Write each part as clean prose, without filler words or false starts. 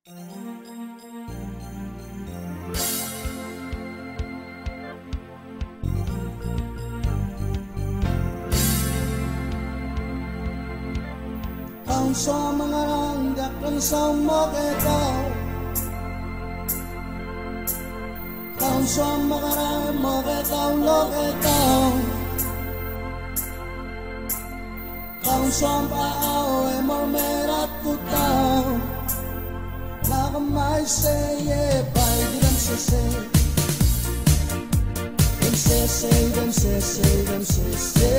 Ang sa mga rangyak ng sa makitaw, ang sa mga rangyak makitaw lokitaw, ang sa paaw ay marmerat kutaw, lakamay seye bay dilam sese, dem sese, dem sese, dem sese.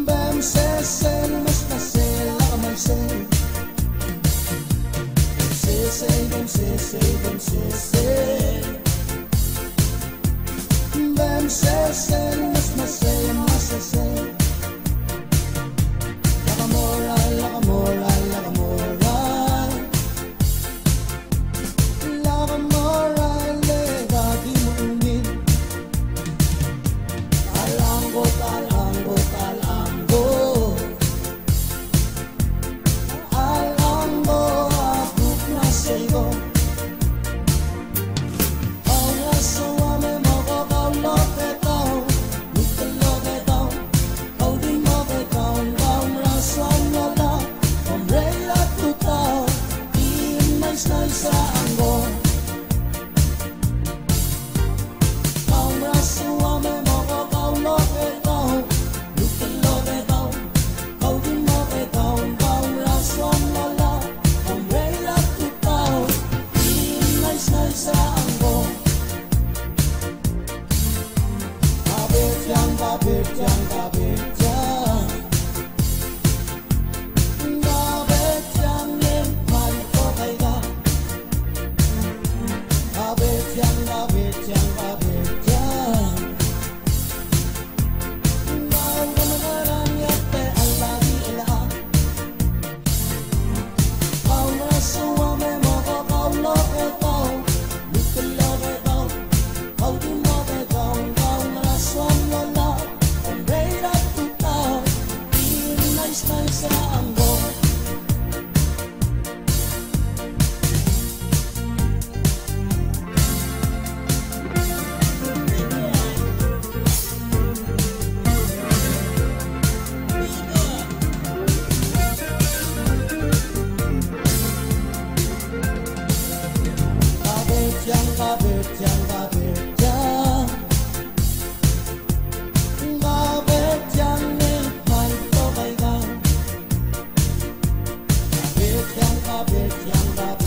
Bam sesel mas nasel akamalsel sesel bam sesel bam sesel bam sesel mas nasel mas nasel lakamoral lakamoral lakamoral lakamoral legati mo umin alanggot alanggot alanggot Yang